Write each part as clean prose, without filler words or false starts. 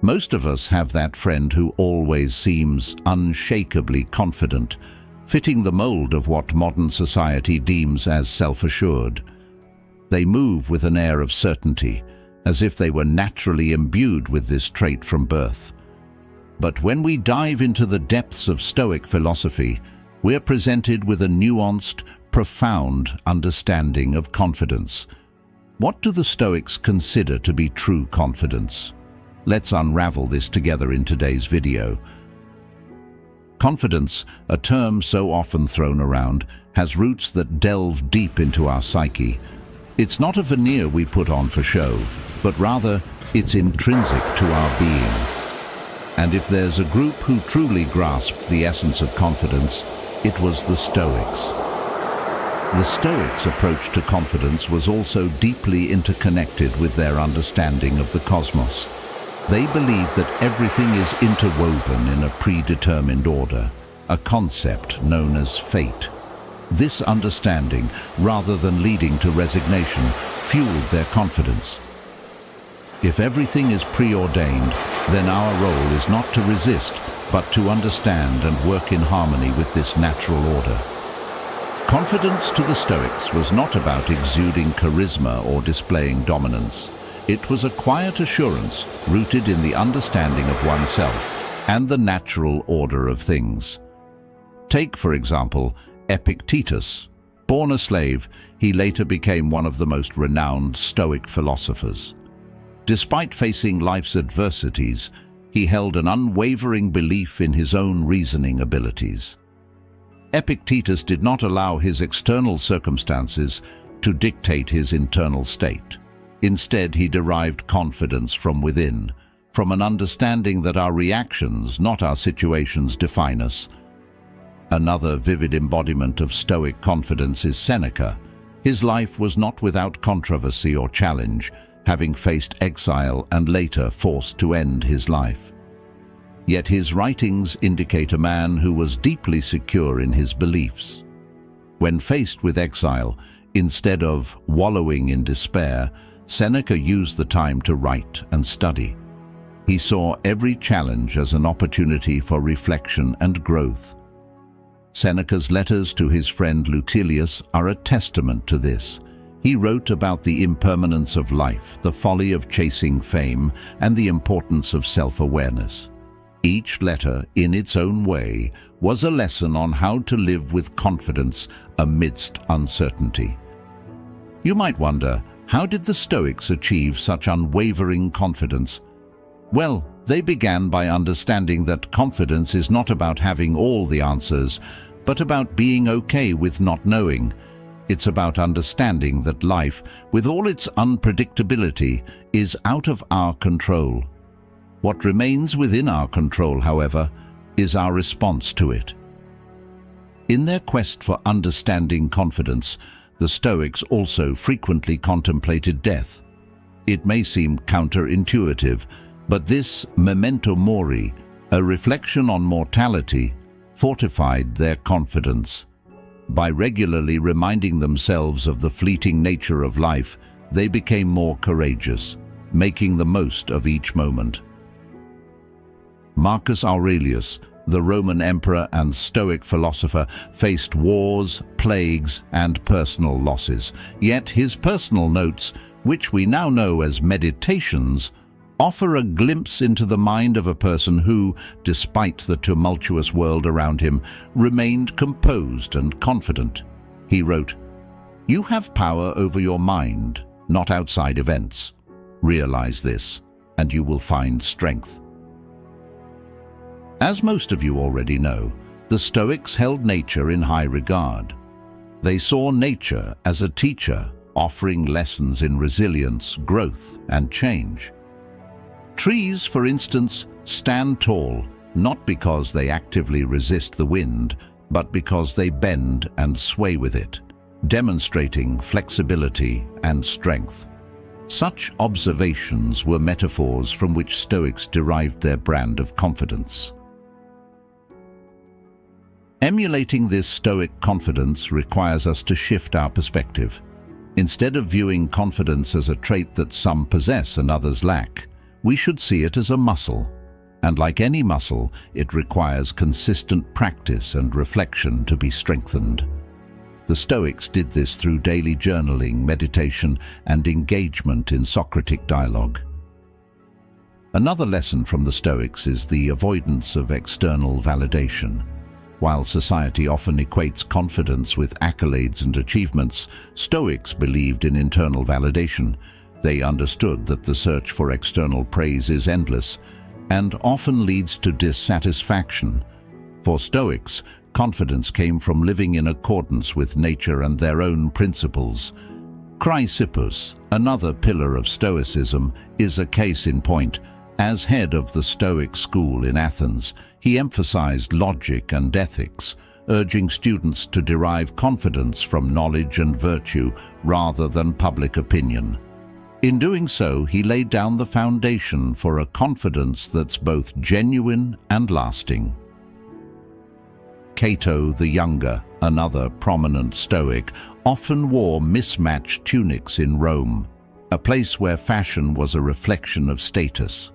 Most of us have that friend who always seems unshakably confident, fitting the mold of what modern society deems as self-assured. They move with an air of certainty, as if they were naturally imbued with this trait from birth. But when we dive into the depths of Stoic philosophy, we're presented with a nuanced, profound understanding of confidence. What do the Stoics consider to be true confidence? Let's unravel this together in today's video. Confidence, a term so often thrown around, has roots that delve deep into our psyche. It's not a veneer we put on for show, but rather it's intrinsic to our being. And if there's a group who truly grasped the essence of confidence, it was the Stoics. The Stoics' approach to confidence was also deeply interconnected with their understanding of the cosmos. They believed that everything is interwoven in a predetermined order, a concept known as fate. This understanding, rather than leading to resignation, fueled their confidence. If everything is preordained, then our role is not to resist, but to understand and work in harmony with this natural order. Confidence to the Stoics was not about exuding charisma or displaying dominance. It was a quiet assurance rooted in the understanding of oneself and the natural order of things. Take, for example, Epictetus. Born a slave, he later became one of the most renowned Stoic philosophers. Despite facing life's adversities, he held an unwavering belief in his own reasoning abilities. Epictetus did not allow his external circumstances to dictate his internal state. Instead, he derived confidence from within, from an understanding that our reactions, not our situations, define us. Another vivid embodiment of Stoic confidence is Seneca. His life was not without controversy or challenge, having faced exile and later forced to end his life. Yet his writings indicate a man who was deeply secure in his beliefs. When faced with exile, instead of wallowing in despair, Seneca used the time to write and study. He saw every challenge as an opportunity for reflection and growth. Seneca's letters to his friend Lucilius are a testament to this. He wrote about the impermanence of life, the folly of chasing fame, and the importance of self-awareness. Each letter, in its own way, was a lesson on how to live with confidence amidst uncertainty. You might wonder, how did the Stoics achieve such unwavering confidence? Well, they began by understanding that confidence is not about having all the answers, but about being okay with not knowing. It's about understanding that life, with all its unpredictability, is out of our control. What remains within our control, however, is our response to it. In their quest for understanding confidence, the Stoics also frequently contemplated death. It may seem counterintuitive, but this memento mori, a reflection on mortality, fortified their confidence. By regularly reminding themselves of the fleeting nature of life, they became more courageous, making the most of each moment. Marcus Aurelius, the Roman emperor and Stoic philosopher, faced wars, plagues, and personal losses. Yet his personal notes, which we now know as meditations, offer a glimpse into the mind of a person who, despite the tumultuous world around him, remained composed and confident. He wrote, "You have power over your mind, not outside events. Realize this, and you will find strength." As most of you already know, the Stoics held nature in high regard. They saw nature as a teacher, offering lessons in resilience, growth, and change. Trees, for instance, stand tall, not because they actively resist the wind, but because they bend and sway with it, demonstrating flexibility and strength. Such observations were metaphors from which Stoics derived their brand of confidence. Emulating this Stoic confidence requires us to shift our perspective. Instead of viewing confidence as a trait that some possess and others lack, We should see it as a muscle, and like any muscle, it requires consistent practice and reflection to be strengthened. The Stoics did this through daily journaling, meditation, and engagement in Socratic dialogue. Another lesson from the Stoics is the avoidance of external validation. While society often equates confidence with accolades and achievements, Stoics believed in internal validation. They understood that the search for external praise is endless and often leads to dissatisfaction. For Stoics, confidence came from living in accordance with nature and their own principles. Chrysippus, another pillar of Stoicism, is a case in point. As head of the Stoic school in Athens, he emphasized logic and ethics, urging students to derive confidence from knowledge and virtue rather than public opinion. In doing so, he laid down the foundation for a confidence that's both genuine and lasting. Cato the Younger, another prominent Stoic, often wore mismatched tunics in Rome, a place where fashion was a reflection of status.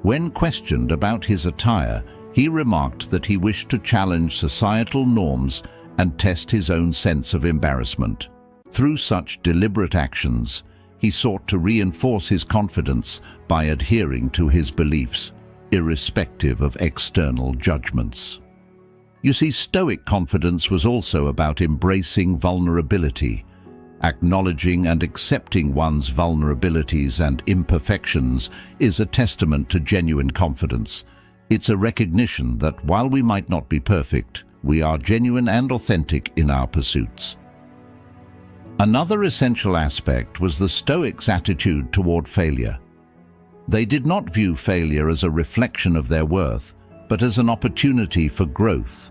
When questioned about his attire, he remarked that he wished to challenge societal norms and test his own sense of embarrassment. Through such deliberate actions, he sought to reinforce his confidence by adhering to his beliefs, irrespective of external judgments. You see, Stoic confidence was also about embracing vulnerability. Acknowledging and accepting one's vulnerabilities and imperfections is a testament to genuine confidence. It's a recognition that while we might not be perfect, we are genuine and authentic in our pursuits. Another essential aspect was the Stoics' attitude toward failure. They did not view failure as a reflection of their worth, but as an opportunity for growth.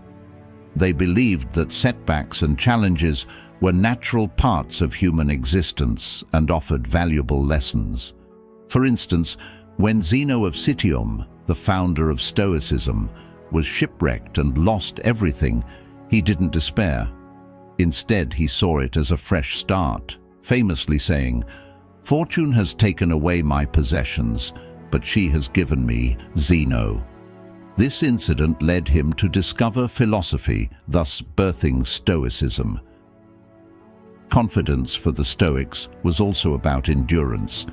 They believed that setbacks and challenges were natural parts of human existence and offered valuable lessons. For instance, when Zeno of Citium, the founder of Stoicism, was shipwrecked and lost everything, he didn't despair. Instead, he saw it as a fresh start, famously saying, "Fortune has taken away my possessions, but she has given me Zeno." This incident led him to discover philosophy, thus birthing Stoicism. Confidence for the Stoics was also about endurance.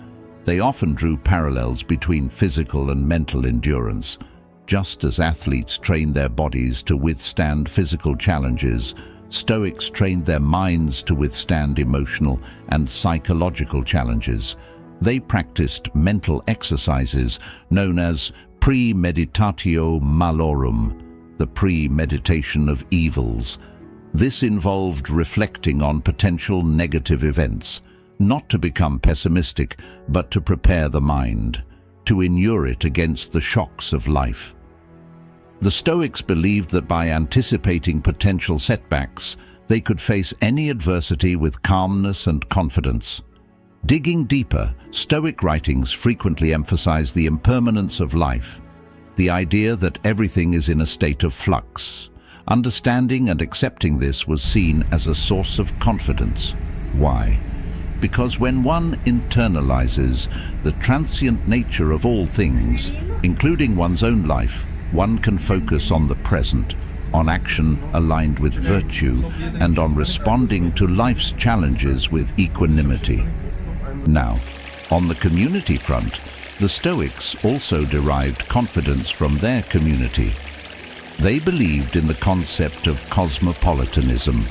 They often drew parallels between physical and mental endurance. Just as athletes train their bodies to withstand physical challenges, Stoics trained their minds to withstand emotional and psychological challenges. They practiced mental exercises known as premeditatio malorum, the premeditation of evils. This involved reflecting on potential negative events, not to become pessimistic, but to prepare the mind, to inure it against the shocks of life. The Stoics believed that by anticipating potential setbacks, they could face any adversity with calmness and confidence. Digging deeper, Stoic writings frequently emphasize the impermanence of life, the idea that everything is in a state of flux. Understanding and accepting this was seen as a source of confidence. Why? Because when one internalizes the transient nature of all things, including one's own life, one can focus on the present, on action aligned with virtue, and on responding to life's challenges with equanimity. Now, on the community front, the Stoics also derived confidence from their community. They believed in the concept of cosmopolitanism,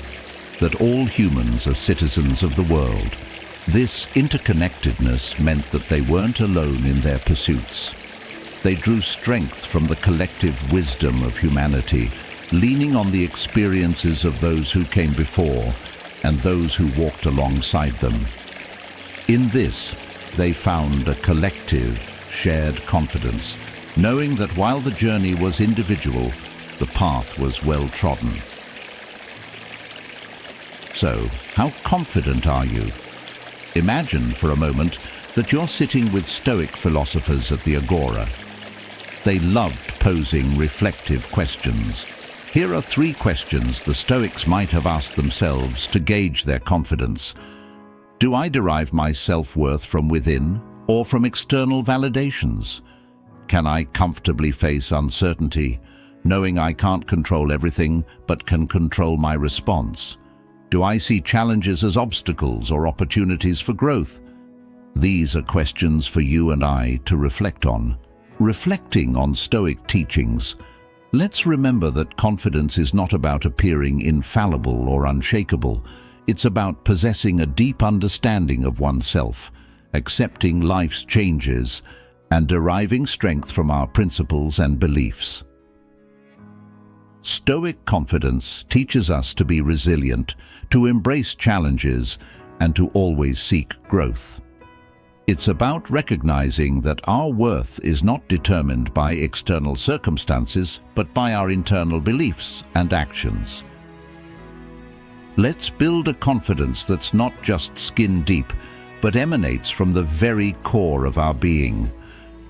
that all humans are citizens of the world. This interconnectedness meant that they weren't alone in their pursuits. They drew strength from the collective wisdom of humanity, leaning on the experiences of those who came before and those who walked alongside them. In this, they found a collective, shared confidence, knowing that while the journey was individual, the path was well trodden. So, how confident are you? Imagine for a moment that you're sitting with Stoic philosophers at the Agora. They loved posing reflective questions. Here are 3 questions the Stoics might have asked themselves to gauge their confidence. Do I derive my self-worth from within or from external validations? Can I comfortably face uncertainty, knowing I can't control everything but can control my response? Do I see challenges as obstacles or opportunities for growth? These are questions for you and I to reflect on. Reflecting on Stoic teachings, let's remember that confidence is not about appearing infallible or unshakable. It's about possessing a deep understanding of oneself, accepting life's changes, and deriving strength from our principles and beliefs. Stoic confidence teaches us to be resilient, to embrace challenges, and to always seek growth. It's about recognizing that our worth is not determined by external circumstances, but by our internal beliefs and actions. Let's build a confidence that's not just skin deep, but emanates from the very core of our being.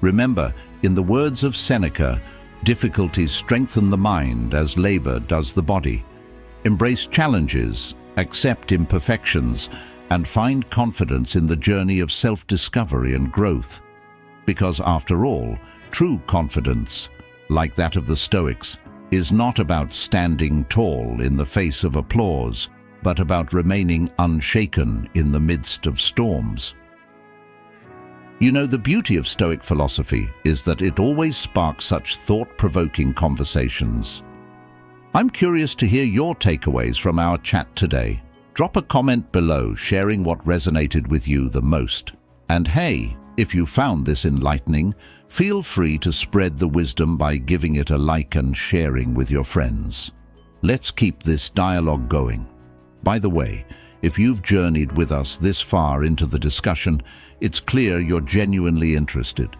Remember, in the words of Seneca, difficulties strengthen the mind as labor does the body. Embrace challenges, accept imperfections, and find confidence in the journey of self-discovery and growth. Because after all, true confidence, like that of the Stoics, is not about standing tall in the face of applause, but about remaining unshaken in the midst of storms. You know, the beauty of Stoic philosophy is that it always sparks such thought-provoking conversations. I'm curious to hear your takeaways from our chat today. Drop a comment below sharing what resonated with you the most. And hey, if you found this enlightening, feel free to spread the wisdom by giving it a like and sharing with your friends. Let's keep this dialogue going. By the way, if you've journeyed with us this far into the discussion, it's clear you're genuinely interested.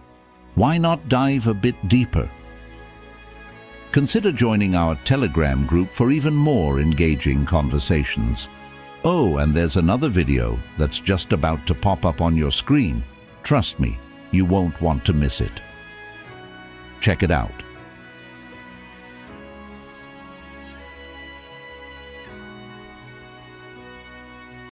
Why not dive a bit deeper? Consider joining our Telegram group for even more engaging conversations. Oh, and there's another video that's just about to pop up on your screen. Trust me, you won't want to miss it. Check it out.